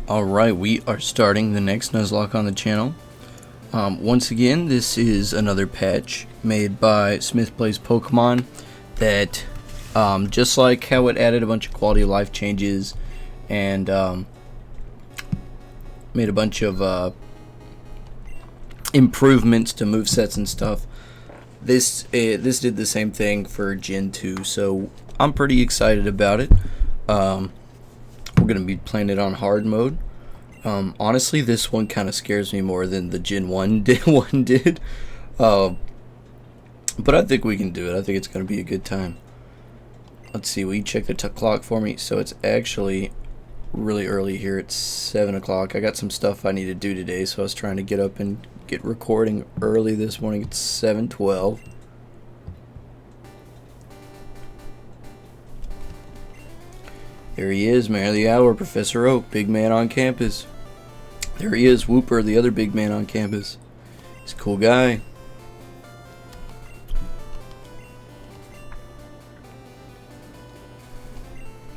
Alright, we are starting the next Nuzlocke on the channel. Once again, this is another patch made by Smithplayspokemon that, just like how it added a bunch of quality of life changes and made a bunch of improvements to movesets and stuff, this did the same thing for Gen 2, so I'm pretty excited about it. We're going to be playing it on hard mode. Honestly, this one kind of scares me more than the Gen 1 did. But I think we can do it. I think it's going to be a good time. Let's see, will you check the clock for me? So it's actually really early here. It's 7 o'clock. I got some stuff I need to do today, so I was trying to get up and get recording early this morning. It's 7:12. There he is, man of the hour, Professor Oak, big man on campus. There he is, Whooper, the other big man on campus. He's a cool guy.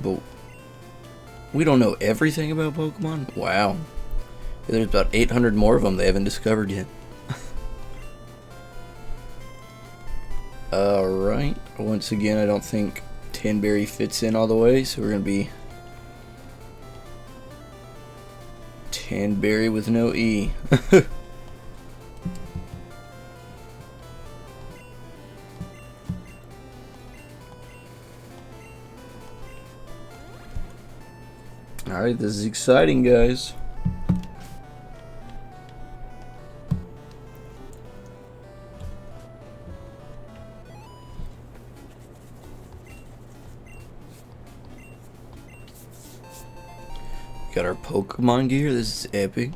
But we don't know everything about Pokemon? Wow. There's about 800 more of them they haven't discovered yet. Alright, once again, I don't think Tinberry fits in all the way, so we're going to be Tinberry with no E. Alright, this is exciting, guys. Got our Pokemon gear. This is epic.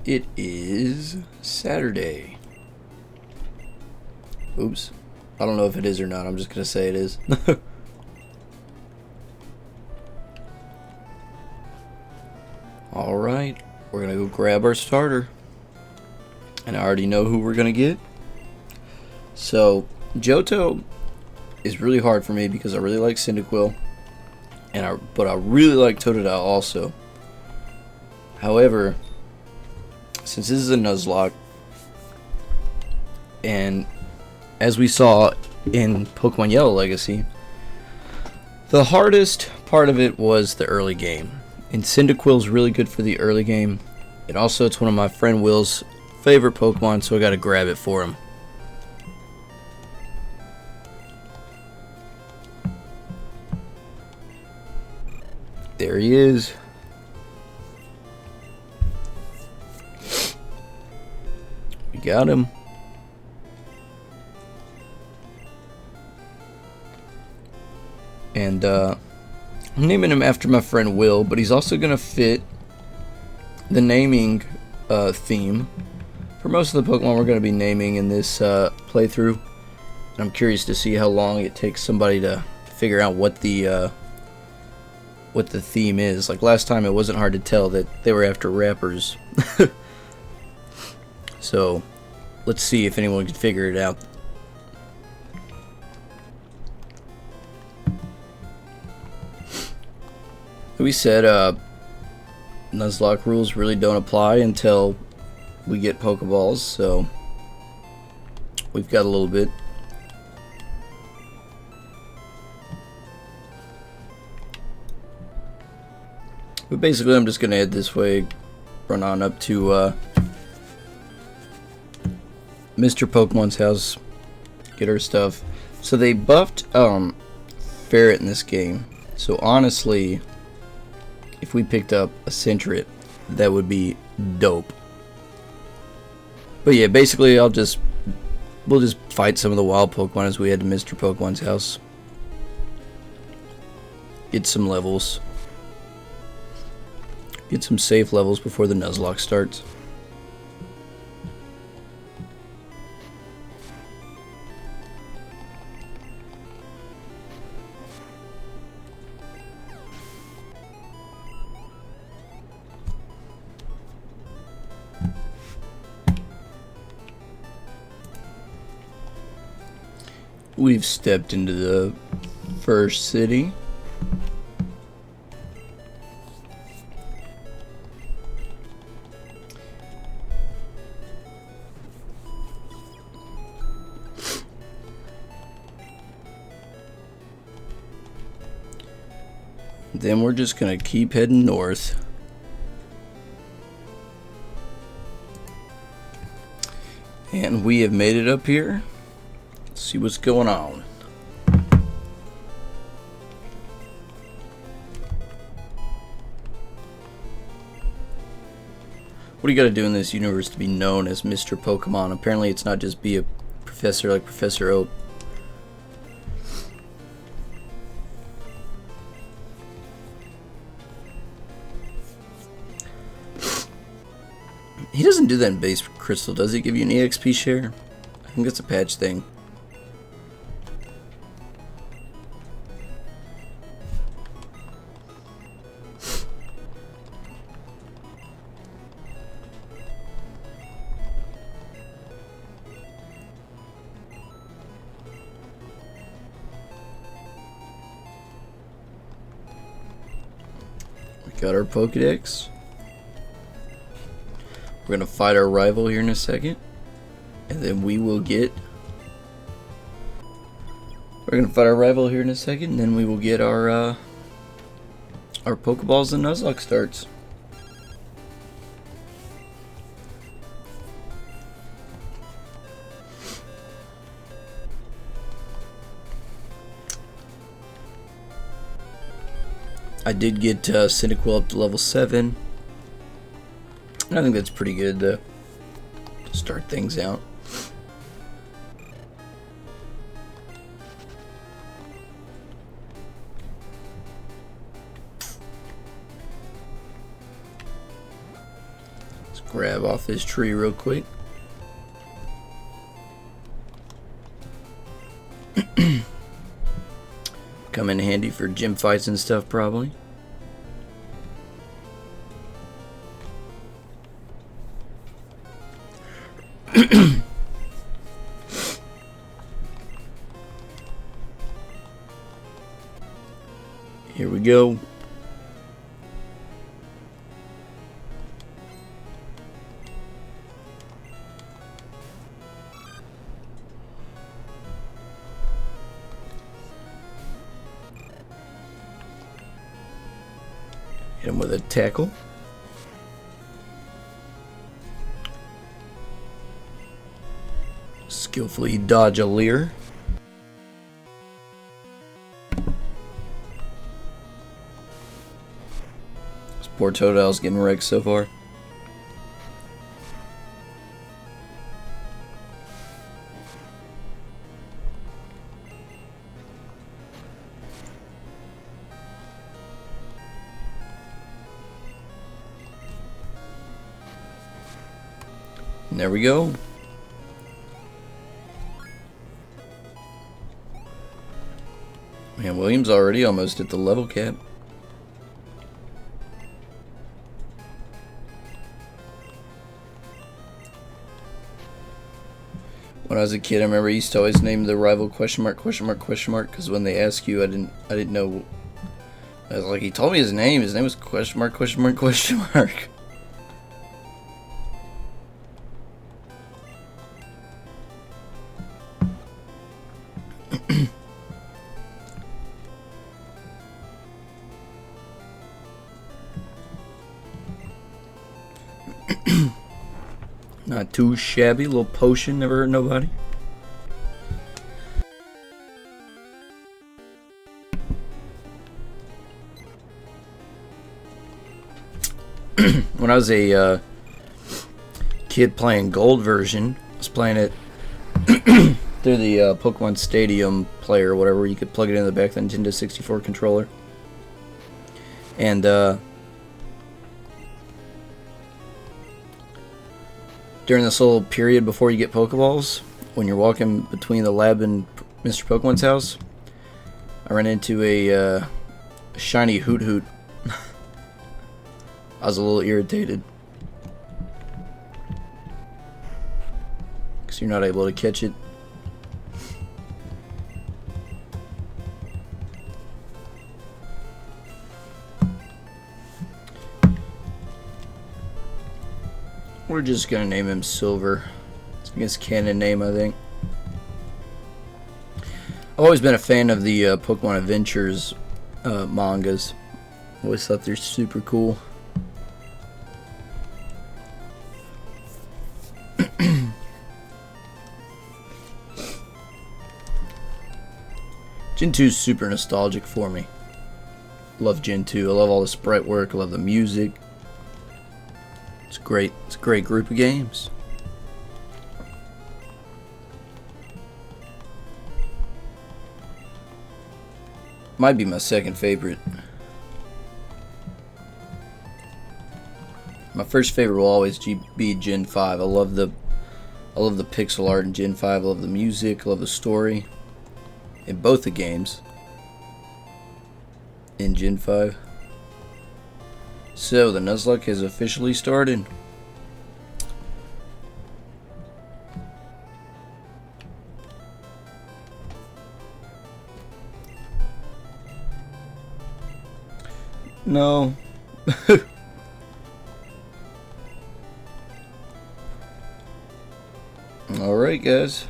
It is Saturday. Oops. I don't know if it is or not. I'm just gonna say it is. Alright. We're gonna go grab our starter. And I already know who we're gonna get. So, Johto is really hard for me because I really like Cyndaquil, but I really like Totodile also. However, since this is a Nuzlocke, and as we saw in Pokemon Yellow Legacy, the hardest part of it was the early game. And Cyndaquil's really good for the early game. And also, it's one of my friend Will's favorite Pokemon, so I gotta grab it for him. There he is. We got him. And I'm naming him after my friend Will, but he's also gonna fit the naming theme for most of the Pokemon we're gonna be naming in this playthrough. And I'm curious to see how long it takes somebody to figure out what the theme is. Like last time, it wasn't hard to tell that they were after rappers. So let's see if anyone can figure it out. We said Nuzlocke rules really don't apply until we get Pokeballs, so we've got a little bit. But basically, I'm just gonna head this way, run on up to Mr. Pokemon's house, get our stuff. So they buffed Ferret in this game. So honestly, if we picked up a Sentret, that would be dope. But yeah, basically, we'll just fight some of the wild Pokemon as we head to Mr. Pokemon's house. Get some levels. Get some safe levels before the Nuzlocke starts. We've stepped into the first city. Then we're just gonna keep heading north. And we have made it up here. Let's see what's going on. What do you gotta do in this universe to be known as Mr. Pokemon? Apparently it's not just be a professor like Professor Oak. He doesn't do that in Base Crystal, does he? Give you an EXP share? I think that's a patch thing. We got our Pokedex. We're gonna fight our rival here in a second, and then we will get. We're gonna fight our rival here in a second, and then we will get our Pokeballs and Nuzlocke starts. I did get Cyndaquil up to level 7. I think that's pretty good to start things out. Let's grab off this tree real quick. Come in handy for gym fights and stuff, probably. Here we go. Hit him with a tackle. Skillfully dodge a leer. This poor Totodle's getting wrecked so far. And there we go. Man, William's already almost at the level cap. When I was a kid, I remember I used to always name the rival question mark, because when they ask you, I didn't know. I was like, he told me his name. His name was question mark. Not too shabby, little potion, never hurt nobody. When I was a kid playing Gold version, I was playing it through the Pokemon Stadium player or whatever. You could plug it in the back of the Nintendo 64 controller. And during this little period before you get Pokeballs, when you're walking between the lab and Mr. Pokemon's house, I ran into a shiny Hoot. I was a little irritated because you're not able to catch it. We're just gonna name him Silver. It's his canon name, I think. I've always been a fan of the Pokemon Adventures mangas. Always thought they're super cool. Gen 2 is super nostalgic for me. Love Gen 2. I love all the sprite work. I love the music. It's great. It's a great group of games. Might be my second favorite. My first favorite will always be Gen 5. I love the pixel art in Gen 5. I love the music. I love the story in both the games in Gen 5. So the Nuzlocke has officially started. No. Alright guys.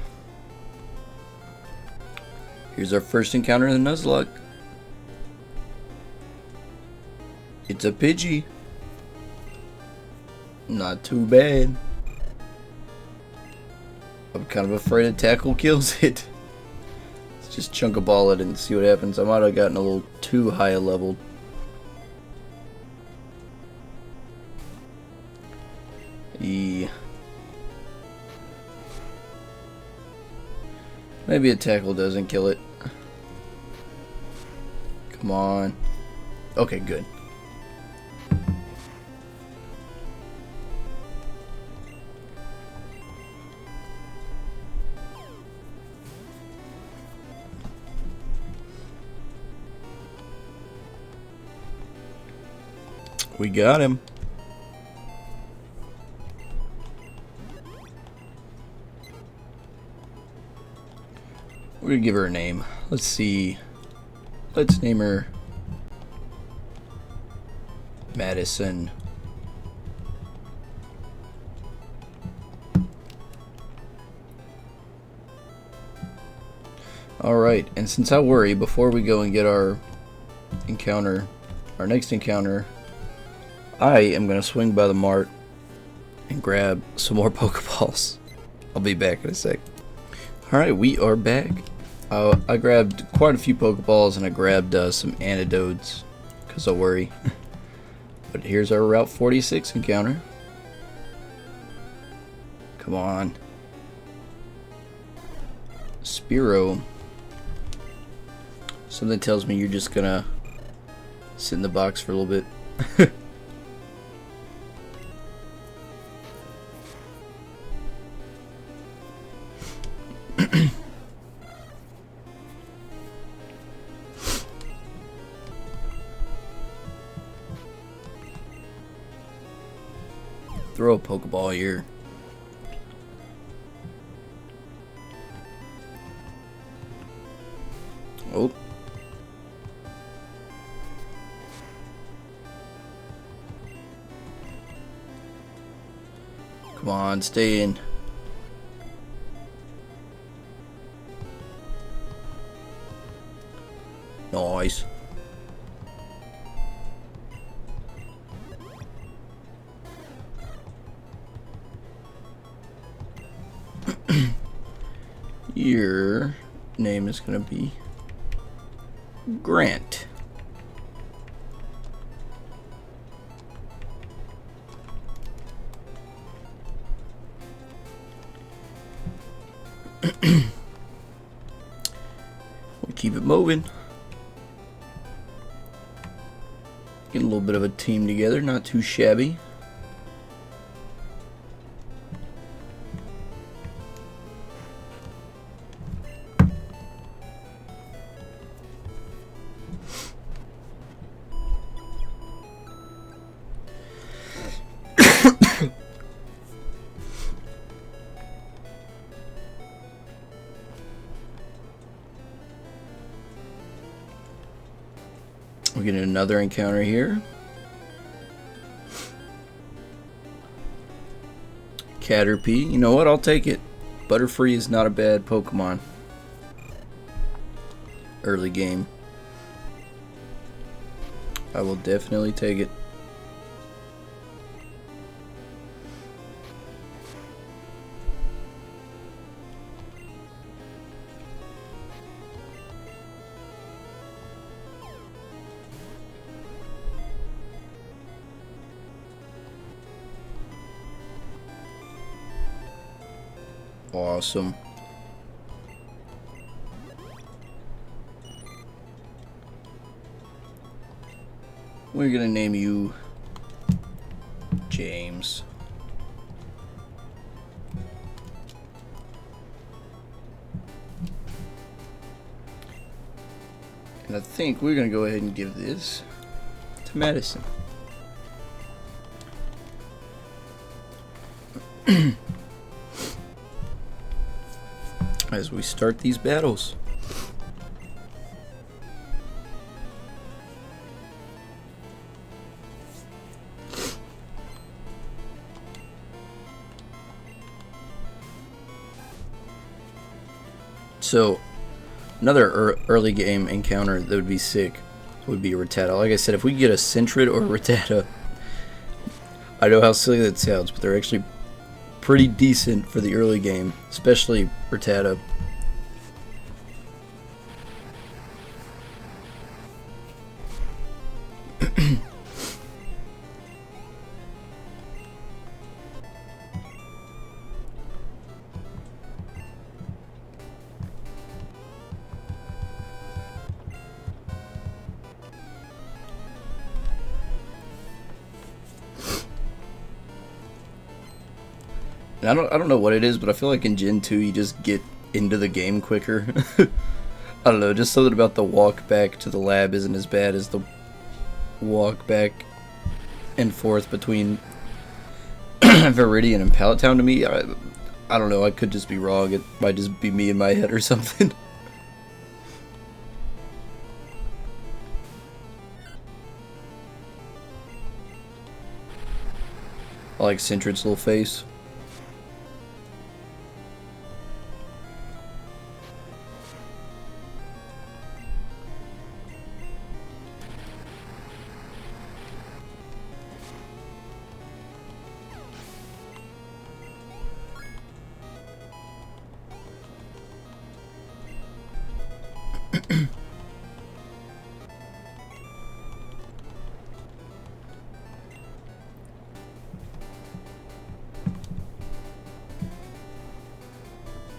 Here's our first encounter in the Nuzlocke. It's a Pidgey. Not too bad. I'm kind of afraid a tackle kills it. Let's just chunk a ball at it and see what happens. I might have gotten a little too high a level. Maybe a tackle doesn't kill it. Come on. Okay, good. We got him. We're gonna give her a name. Let's see. Let's name her Madison. Alright, and since I worry, before we go and get our encounter, our next encounter, I am gonna swing by the mart and grab some more Pokeballs. I'll be back in a sec. Alright, we are back. I grabbed quite a few Pokeballs and I grabbed some antidotes because I worry. But here's our Route 46 encounter. Come on. Spearow. Something tells me you're just gonna sit in the box for a little bit. Throw a Pokeball here. Oh. Come on, stay in. Nice. Your name is going to be Grant. We'll keep it moving. Get a little bit of a team together, not too shabby. We're getting another encounter here. Caterpie. You know what? I'll take it. Butterfree is not a bad Pokemon. Early game. I will definitely take it. Awesome. We're gonna name you James. And I think we're gonna go ahead and give this to Madison. As we start these battles. So, another early game encounter that would be sick would be Rattata. Like I said, if we get a Sentret or a Rattata, I know how silly that sounds, but they're actually pretty decent for the early game, especially Rattata. I don't know what it is, but I feel like in Gen 2 you just get into the game quicker. I don't know, just something about the walk back to the lab isn't as bad as the walk back and forth between Viridian and Pallet Town to me. I don't know, I could just be wrong. It might just be me in my head or something. I like Sentret's little face.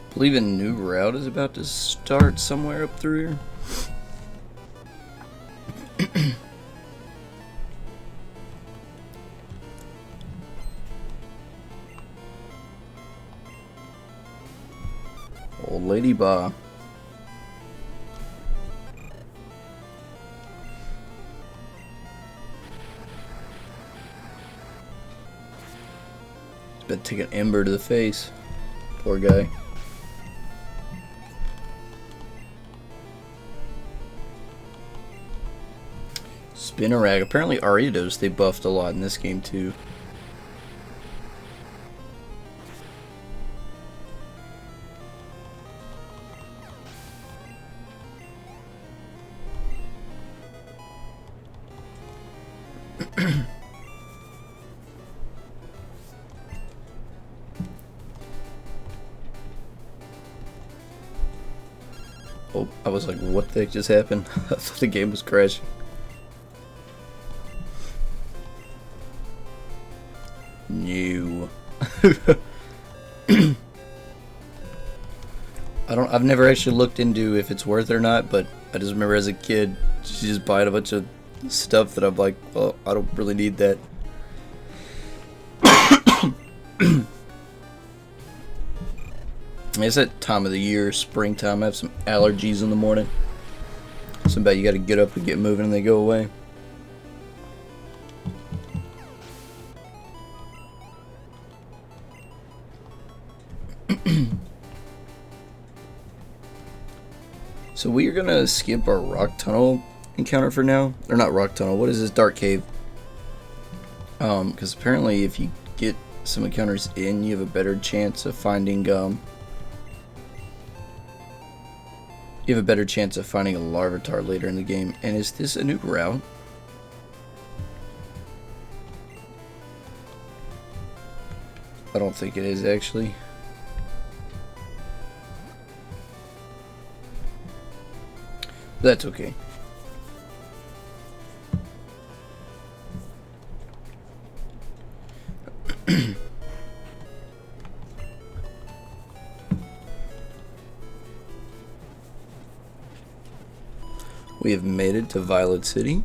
I believe a new route is about to start somewhere up through here. Old Lady Ba. He's about to take an ember to the face. Poor guy. Spinarag. Apparently Ariados they buffed a lot in this game too. Oh, I was like, what the heck just happened? I thought the game was crashing. New. I've never actually looked into if it's worth it or not, but I just remember as a kid just buying a bunch of stuff that I'm like, well, I don't really need that. It's that time of the year, springtime. I have some allergies in the morning. Something about you gotta get up and get moving and they go away. So we are gonna skip our rock tunnel encounter for now. Or not rock tunnel, what is this? Dark cave. Because apparently if you get some encounters in, you have a better chance of finding, a Larvitar later in the game. And is this a new route? I don't think it is actually. That's okay. We have made it to Violet City.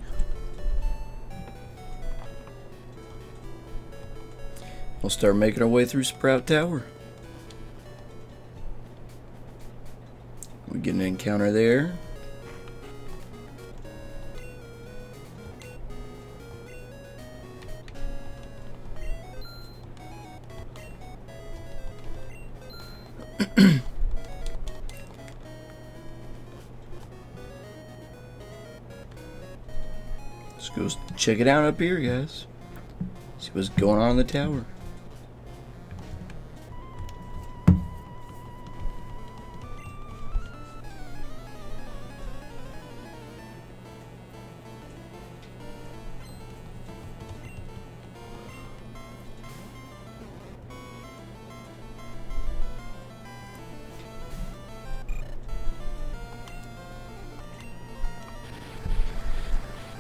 We'll start making our way through Sprout Tower. We get an encounter there. Let's go check it out up here, guys. See what's going on in the tower.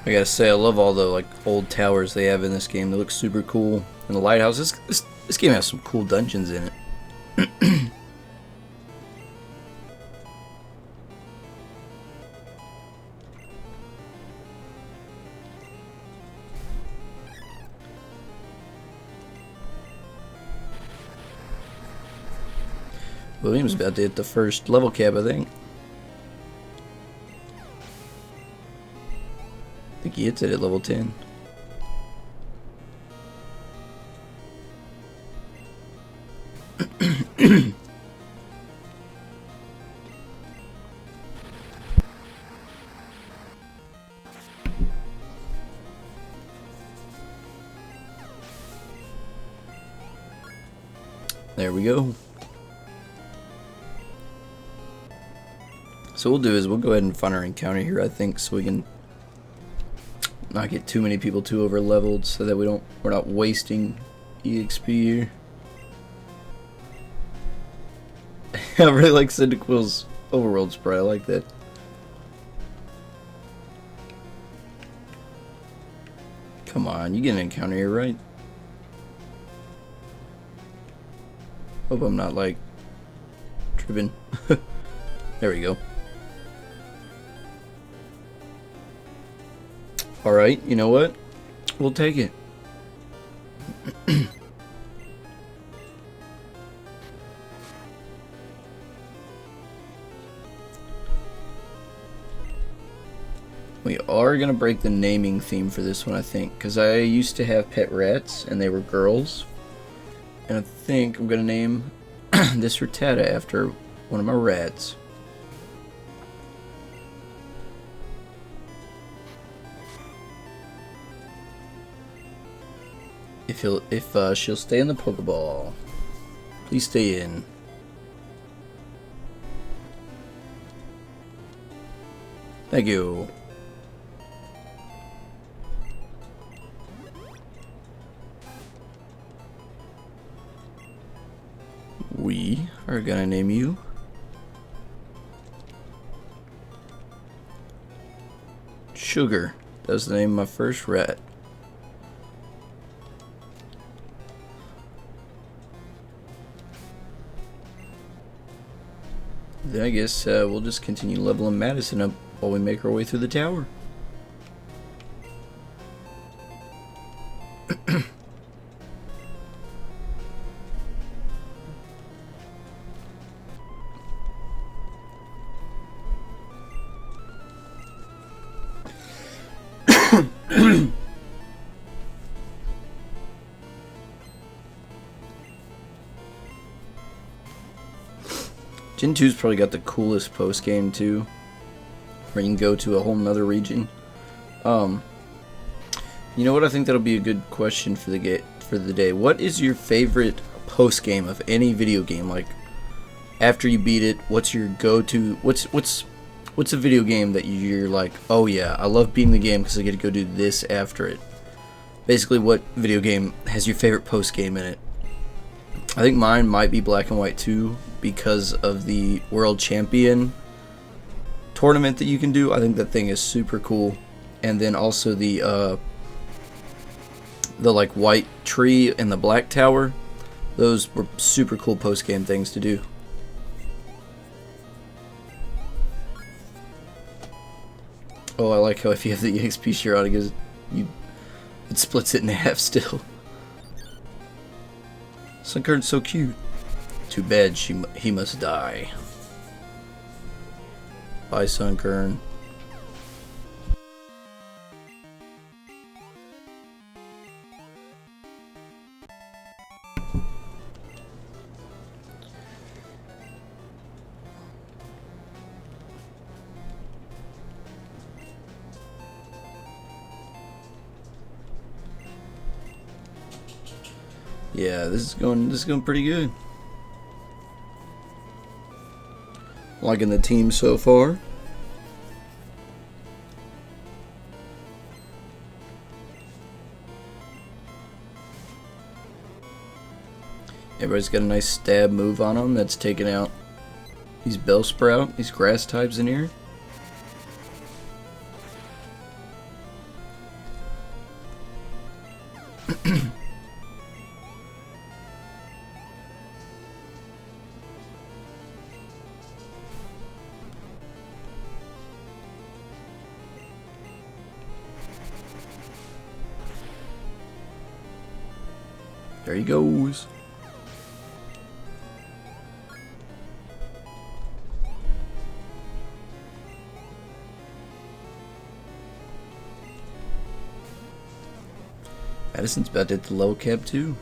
I gotta say, I love all the like old towers they have in this game. They look super cool. And the lighthouse. This game has some cool dungeons in it. William's about to hit the first level cap, I think. I think he hits it at level 10. There we go. So what we'll do is we'll go ahead and find our encounter here, I think, so we can not get too many people too over leveled, so that we're not wasting EXP here. I really like Cyndaquil's overworld sprite. I like that. Come on, you get an encounter here, right? Hope I'm not like tripping. There we go. Alright, you know what? We'll take it. We are going to break the naming theme for this one, I think. Because I used to have pet rats, and they were girls. And I think I'm going to name this Rattata after one of my rats. If she'll stay in the Pokeball. Please stay in. Thank you. We are gonna name you Sugar. That's the name of my first rat. Then I guess we'll just continue leveling Madison up while we make our way through the tower. Gen 2's probably got the coolest post game too, where you can go to a whole nother region. You know what? I think that'll be a good question for the day. What is your favorite post game of any video game? Like after you beat it, what's your go-to? What's a video game that you're like, oh yeah, I love beating the game because I get to go do this after it. Basically, what video game has your favorite post game in it? I think mine might be black and white too because of the world champion tournament that you can do. I think that thing is super cool. And then also the like white tree and the black tower. Those were super cool post-game things to do. Oh, I like how if you have the EXP share on, it splits it in half still. Sunkern's so cute. Too bad he must die. Bye, Sunkern. Yeah, this is going pretty good. Liking the team so far. Everybody's got a nice stab move on them that's taking out these Bellsprout, these grass types in here. There he goes. Madison's about to hit the level cap too.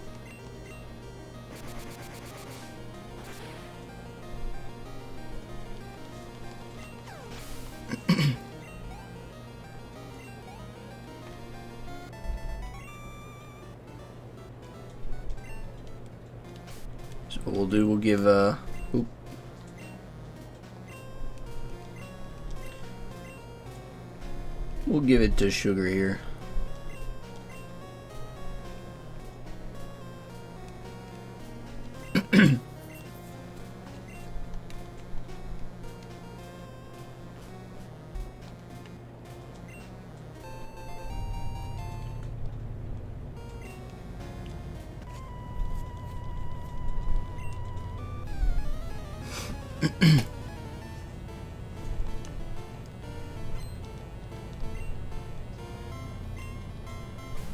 So what we'll do, we'll give we'll give it to Sugar here.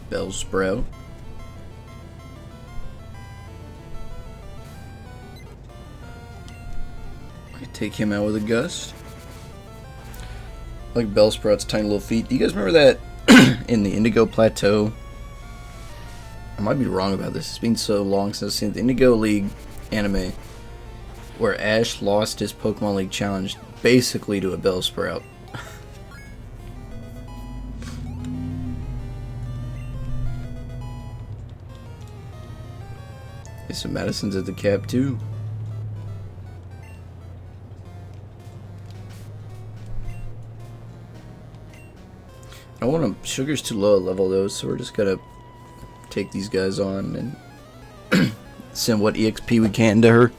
Bellsprout. I take him out with a gust. I like Bellsprout's tiny little feet. Do you guys remember that in the Indigo Plateau? I might be wrong about this. It's been so long since I've seen the Indigo League anime, where Ash lost his Pokemon League challenge basically to a Bellsprout. So Madison's at the cap too. I want him. Sugar's too low a level though, so we're just gonna take these guys on and send what EXP we can to her.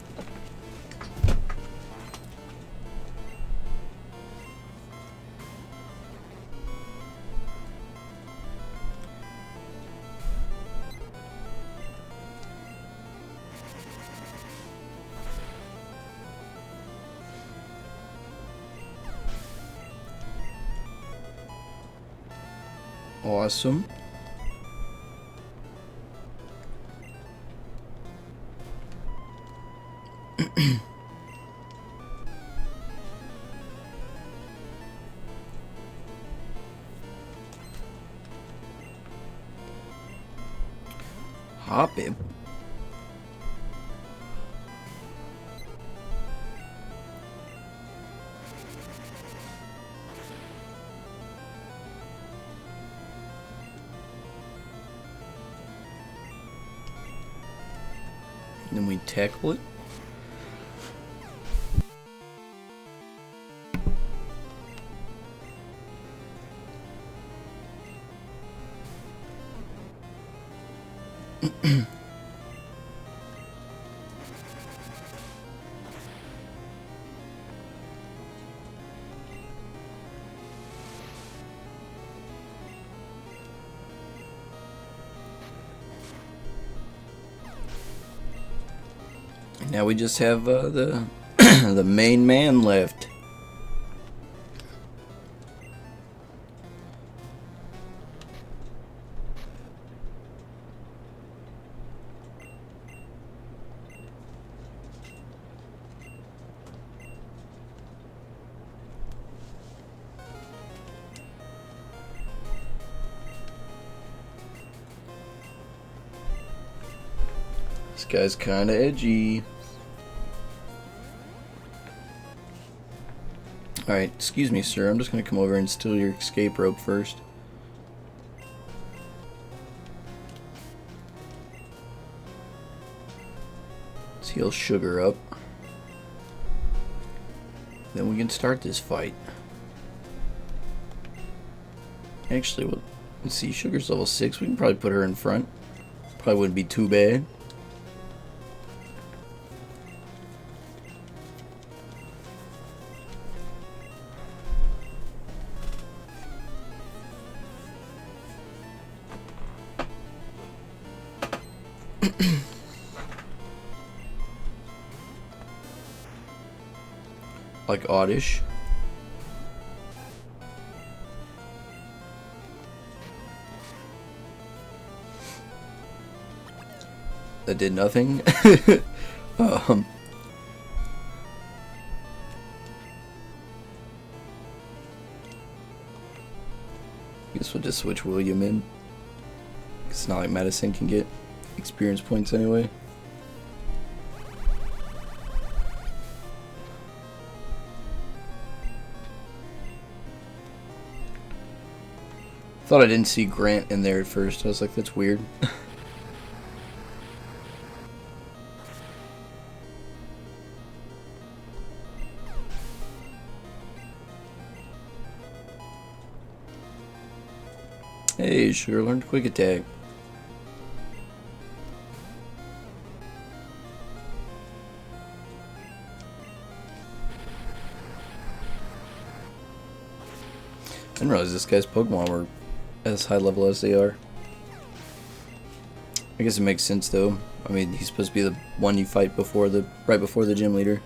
Awesome. Hop him. Then we tackle it. Now we just have the the main man left. This guy's kinda edgy. Alright, excuse me, sir. I'm just gonna come over and steal your escape rope first. Let's heal Sugar up. Then we can start this fight. Actually, let's see. Sugar's level 6. We can probably put her in front. Probably wouldn't be too bad. Like oddish. That did nothing. Guess we'll just switch William in. It's not like Madison can get experience points anyway. Thought I didn't see Grant in there at first. I was like, that's weird. Hey, Sugar learned Quick Attack. I didn't realize this guy's Pokemon were as high level as they are. I guess it makes sense though. I mean, he's supposed to be the one you fight right before the gym leader.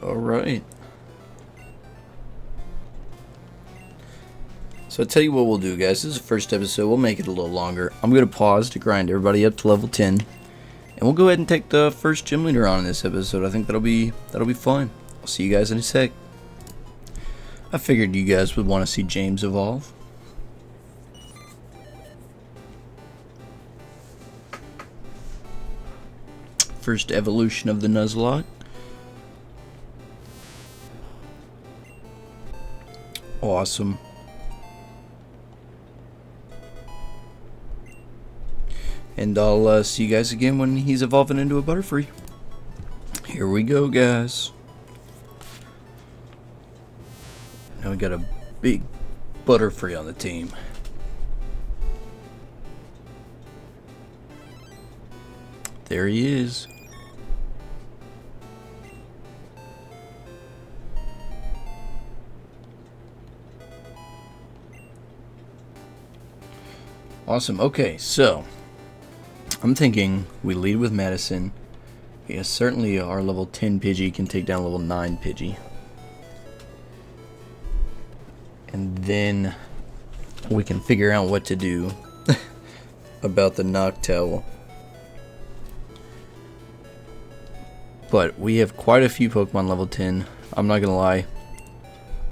All right. So I'll tell you what we'll do, guys. This is the first episode. We'll make it a little longer. I'm going to pause to grind everybody up to level 10. And we'll go ahead and take the first gym leader on in this episode. I think that'll be fun. I'll see you guys in a sec. I figured you guys would want to see James evolve. First evolution of the Nuzlocke. Awesome. And I'll see you guys again when he's evolving into a Butterfree. Here we go, guys. Now we got a big Butterfree on the team. There he is. Awesome. Okay, so I'm thinking we lead with Madison. Yes, certainly our level 10 Pidgey can take down level 9 Pidgey. And then we can figure out what to do about the Noctowl. But we have quite a few Pokemon level 10. I'm not gonna lie.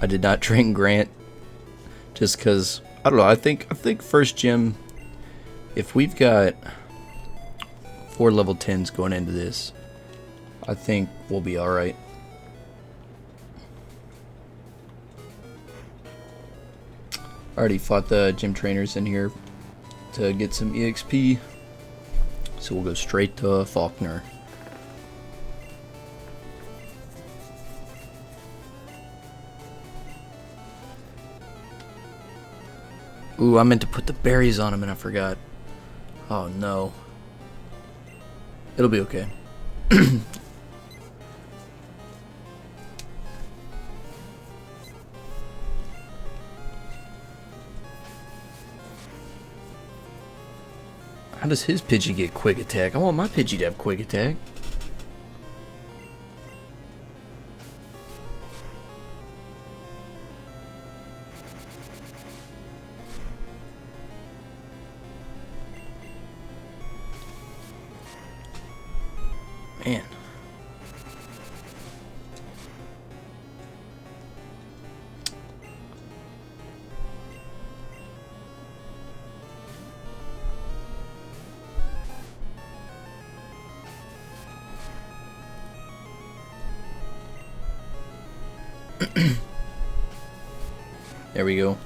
I did not train Grant just because I don't know. I think first gym, if we've got 4 level 10s going into this, I think we'll be all right. Already fought the gym trainers in here to get some EXP, so we'll go straight to Faulkner. Ooh, I meant to put the berries on him and I forgot. Oh no. It'll be okay. How does his Pidgey get quick attack? I want my Pidgey to have quick attack. Man. There we go.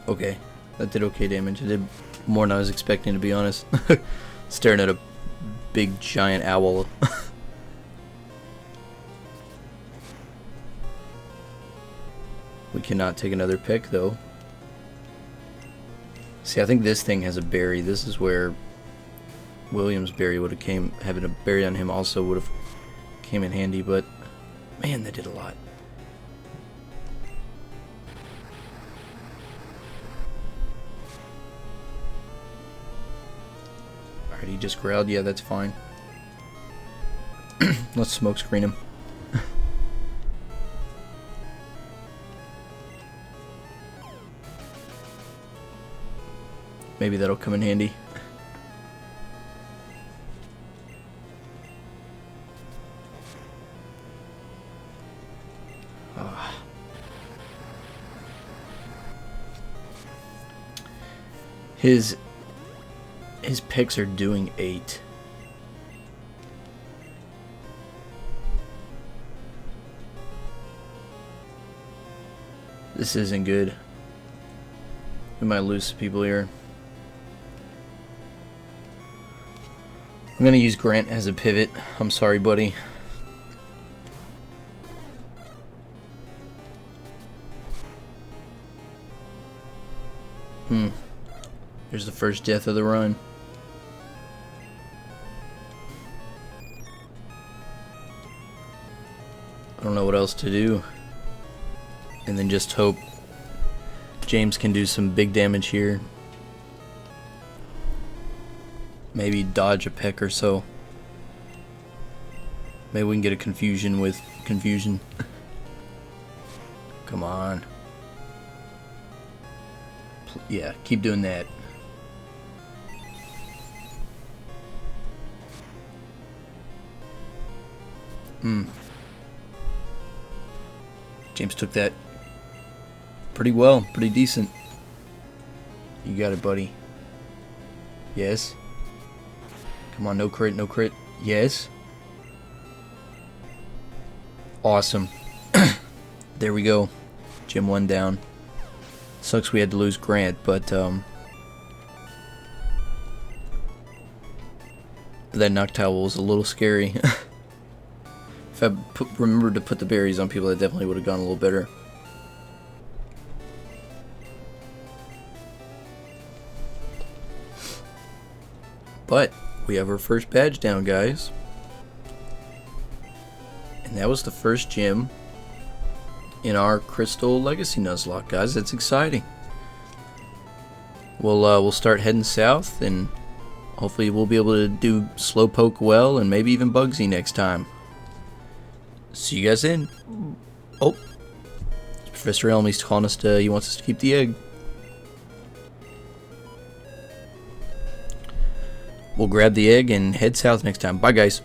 Okay, that did okay damage. It did more than I was expecting, to be honest. Staring at a big giant owl. We cannot take another pick though. See, I think this thing has a berry. This is where William's berry would have having a berry on him also would have came in handy, but man, that did a lot. Alright, he just growled. Yeah, that's fine. Let's smoke screen him. Maybe that'll come in handy. His picks are doing 8. This isn't good. We might lose some people here. I'm gonna use Grant as a pivot. I'm sorry, buddy. There's the first death of the run. I don't know what else to do. And then just hope James can do some big damage here. Maybe dodge a peck or so. Maybe we can get a confusion with confusion. Come on. Yeah, keep doing that. James took that pretty well, pretty decent. You got it, buddy. Yes. Come on, no crit, no crit. Yes. Awesome. There we go. Gym 1 down. Sucks we had to lose Grant, but that Noctowl was a little scary. If I remembered to put the berries on people, that definitely would have gone a little better. But we have our first badge down, guys. And that was the first gym in our Crystal Legacy Nuzlocke, guys. That's exciting. We'll start heading south, and hopefully we'll be able to do Slowpoke well, and maybe even Bugsy next time. See you guys in. Oh, Professor Elmy's calling us he wants us to keep the egg. We'll grab the egg and head south next time. Bye, guys.